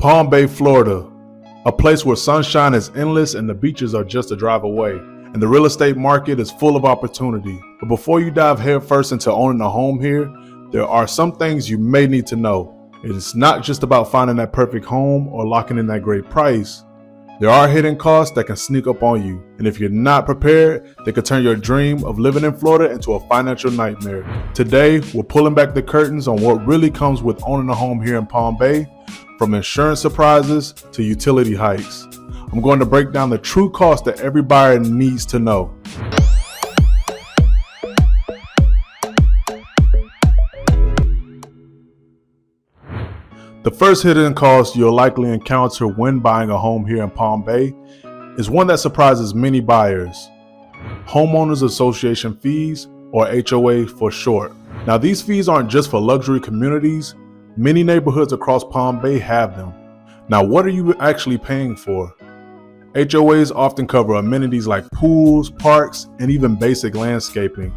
Palm Bay, Florida, a place where sunshine is endless and the beaches are just a drive away. And the real estate market is full of opportunity. But before you dive headfirst into owning a home here, there are some things you may need to know. It's not just about finding that perfect home or locking in that great price. There are hidden costs that can sneak up on you. And if you're not prepared, they could turn your dream of living in Florida into a financial nightmare. Today, we're pulling back the curtains on what really comes with owning a home here in Palm Bay, from insurance surprises to utility hikes. I'm going to break down the true cost that every buyer needs to know. The first hidden cost you'll likely encounter when buying a home here in Palm Bay is one that surprises many buyers: Homeowners Association fees, or HOA for short. Now, these fees aren't just for luxury communities. Many neighborhoods across Palm Bay have them. Now, what are you actually paying for? HOAs often cover amenities like pools, parks, and even basic landscaping.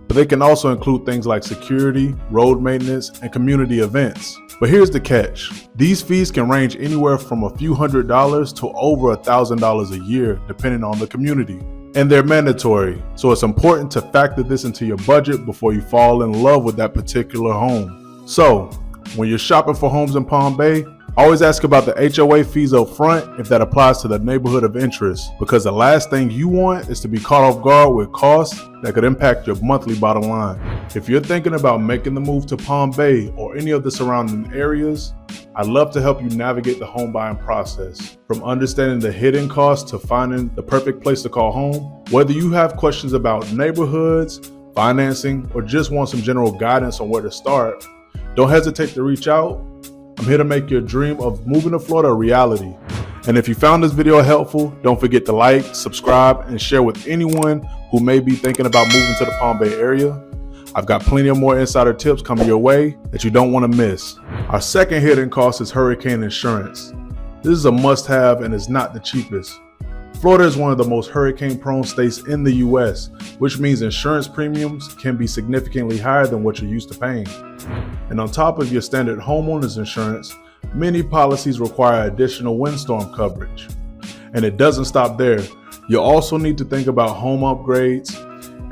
But they can also include things like security, road maintenance, and community events. But here's the catch. These fees can range anywhere from a few $100s to over $1,000 a year, depending on the community. And they're mandatory, so it's important to factor this into your budget before you fall in love with that particular home. So, when you're shopping for homes in Palm Bay, always ask about the HOA fees up front if that applies to the neighborhood of interest, because the last thing you want is to be caught off guard with costs that could impact your monthly bottom line. If you're thinking about making the move to Palm Bay or any of the surrounding areas, I'd love to help you navigate the home buying process, from understanding the hidden costs to finding the perfect place to call home. Whether you have questions about neighborhoods, financing, or just want some general guidance on where to start, don't hesitate to reach out. I'm here to make your dream of moving to Florida a reality. And if you found this video helpful, don't forget to like, subscribe, and share with anyone who may be thinking about moving to the Palm Bay area. I've got plenty of more insider tips coming your way that you don't want to miss. Our second hidden cost is hurricane insurance. This is a must-have and it's not the cheapest. Florida is one of the most hurricane-prone states in the US, which means insurance premiums can be significantly higher than what you're used to paying. And on top of your standard homeowners insurance, many policies require additional windstorm coverage. And it doesn't stop there. You'll also need to think about home upgrades.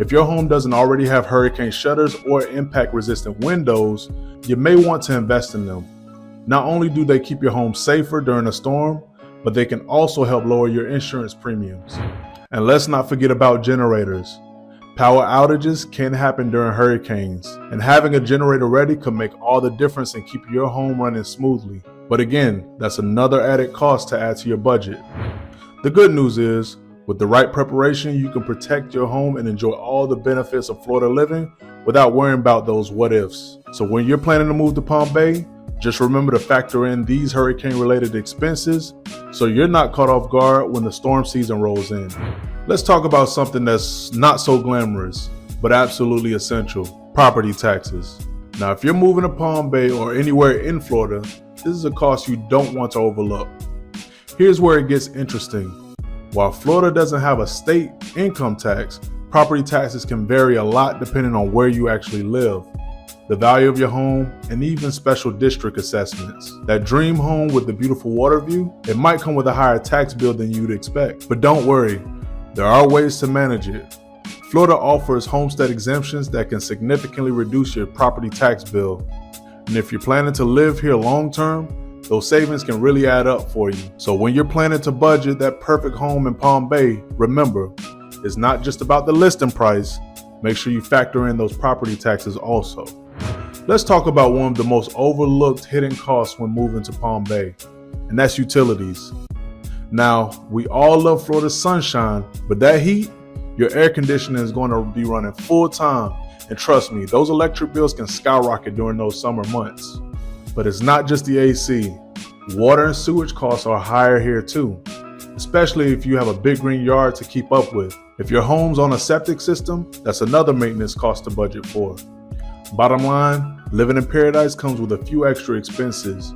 If your home doesn't already have hurricane shutters or impact-resistant windows, you may want to invest in them. Not only do they keep your home safer during a storm, but they can also help lower your insurance premiums. And let's not forget about generators. Power outages can happen during hurricanes, and having a generator ready could make all the difference in keeping your home running smoothly. But again, that's another added cost to add to your budget. The good news is, with the right preparation, you can protect your home and enjoy all the benefits of Florida living without worrying about those what ifs. So when you're planning to move to Palm Bay, just remember to factor in these hurricane-related expenses so you're not caught off guard when the storm season rolls in. Let's talk about something that's not so glamorous, but absolutely essential: property taxes. Now, if you're moving to Palm Bay or anywhere in Florida, this is a cost you don't want to overlook. Here's where it gets interesting. While Florida doesn't have a state income tax, property taxes can vary a lot depending on where you actually live, the value of your home, and even special district assessments. That dream home with the beautiful water view, it might come with a higher tax bill than you'd expect. But don't worry, there are ways to manage it. Florida offers homestead exemptions that can significantly reduce your property tax bill. And if you're planning to live here long term, those savings can really add up for you. So when you're planning to budget that perfect home in Palm Bay, remember, it's not just about the listing price. Make sure you factor in those property taxes also. Let's talk about one of the most overlooked hidden costs when moving to Palm Bay, and that's utilities. Now, we all love Florida's sunshine, but that heat, your air conditioning is going to be running full time. And trust me, those electric bills can skyrocket during those summer months. But it's not just the AC. Water and sewage costs are higher here too, especially if you have a big green yard to keep up with. If your home's on a septic system, that's another maintenance cost to budget for. Bottom line, living in paradise comes with a few extra expenses.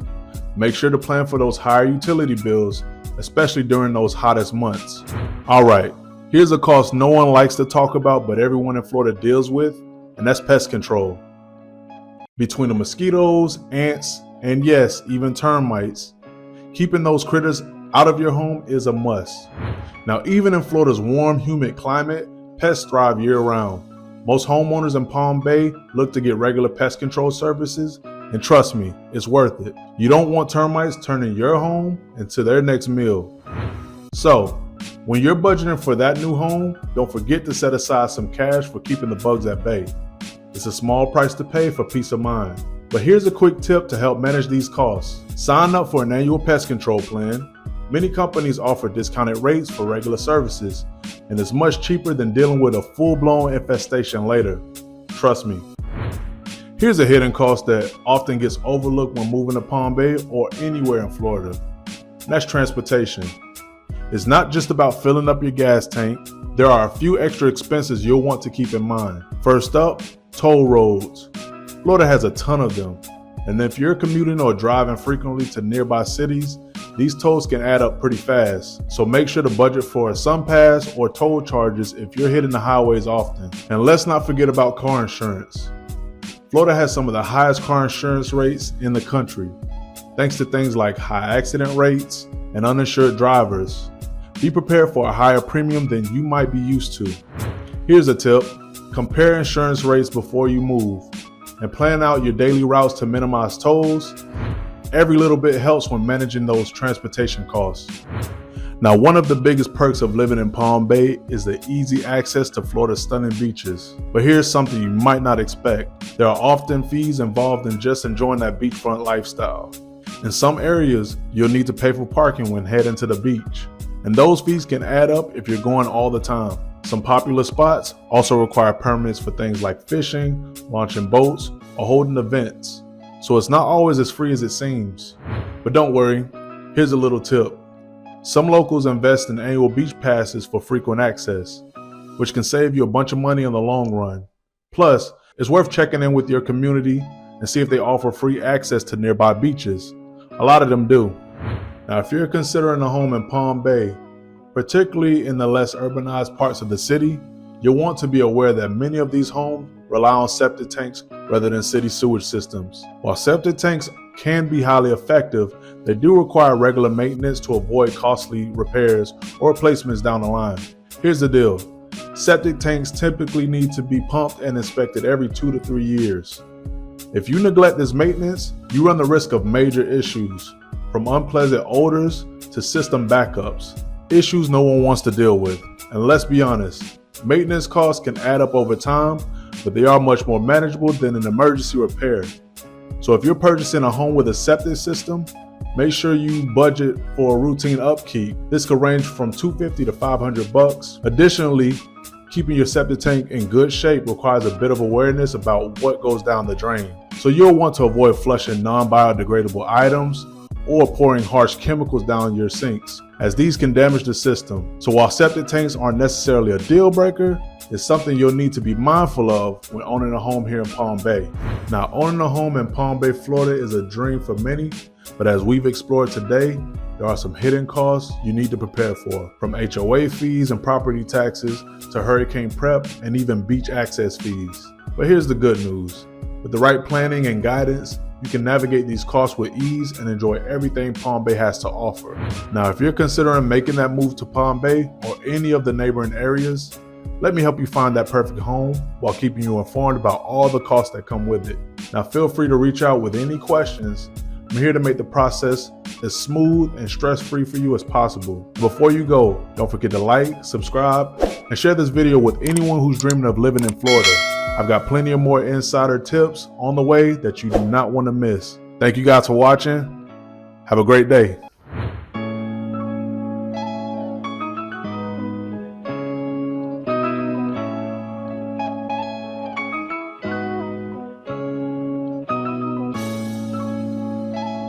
Make sure to plan for those higher utility bills, especially during those hottest months. All right, here's a cost no one likes to talk about, but everyone in Florida deals with, and that's pest control. Between the mosquitoes, ants, and yes, even termites, Keeping those critters out of your home is a must. Now, even in Florida's warm, humid climate, pests thrive year-round. Most homeowners in Palm Bay look to get regular pest control services, and trust me, it's worth it. You don't want termites turning your home into their next meal. So, when you're budgeting for that new home, don't forget to set aside some cash for keeping the bugs at bay. It's a small price to pay for peace of mind. But here's a quick tip to help manage these costs. Sign up for an annual pest control plan. Many companies offer discounted rates for regular services, and it's much cheaper than dealing with a full-blown infestation later. Trust me. Here's a hidden cost that often gets overlooked when moving to Palm Bay or anywhere in Florida. That's transportation. It's not just about filling up your gas tank. There are a few extra expenses you'll want to keep in mind. First up, toll roads. Florida has a ton of them. And if you're commuting or driving frequently to nearby cities, these tolls can add up pretty fast. So make sure to budget for a SunPass or toll charges if you're hitting the highways often. And let's not forget about car insurance. Florida has some of the highest car insurance rates in the country, thanks to things like high accident rates and uninsured drivers. Be prepared for a higher premium than you might be used to. Here's a tip: compare insurance rates before you move and plan out your daily routes to minimize tolls. Every little bit helps when managing those transportation costs. Now, one of the biggest perks of living in Palm Bay is the easy access to Florida's stunning beaches. But here's something you might not expect. There are often fees involved in just enjoying that beachfront lifestyle. In some areas, you'll need to pay for parking when heading to the beach, and those fees can add up if you're going all the time. Some popular spots also require permits for things like fishing, launching boats, or holding events. So it's not always as free as it seems. But don't worry, here's a little tip. Some locals invest in annual beach passes for frequent access, which can save you a bunch of money in the long run. Plus, it's worth checking in with your community and see if they offer free access to nearby beaches. A lot of them do. Now, if you're considering a home in Palm Bay, particularly in the less urbanized parts of the city, you'll want to be aware that many of these homes rely on septic tanks rather than city sewage systems. While septic tanks can be highly effective, they do require regular maintenance to avoid costly repairs or replacements down the line. Here's the deal. Septic tanks typically need to be pumped and inspected every 2 to 3 years. If you neglect this maintenance, you run the risk of major issues, from unpleasant odors to system backups, issues no one wants to deal with. And let's be honest, maintenance costs can add up over time, but they are much more manageable than an emergency repair. So if you're purchasing a home with a septic system, make sure you budget for a routine upkeep. This could range from $250 to $500. Additionally, keeping your septic tank in good shape requires a bit of awareness about what goes down the drain. So you'll want to avoid flushing non-biodegradable items or pouring harsh chemicals down your sinks, as these can damage the system. So while septic tanks aren't necessarily a deal breaker, it's something you'll need to be mindful of when owning a home here in Palm Bay. Now, owning a home in Palm Bay, Florida is a dream for many, but as we've explored today, there are some hidden costs you need to prepare for, from HOA fees and property taxes to hurricane prep and even beach access fees. But here's the good news. With the right planning and guidance, you can navigate these costs with ease and enjoy everything Palm Bay has to offer. Now, if you're considering making that move to Palm Bay or any of the neighboring areas, let me help you find that perfect home while keeping you informed about all the costs that come with it. Now, feel free to reach out with any questions. I'm here to make the process as smooth and stress-free for you as possible. Before you go, don't forget to like, subscribe, and share this video with anyone who's dreaming of living in Florida. I've got plenty of more insider tips on the way that you do not want to miss. Thank you guys for watching. Have a great day.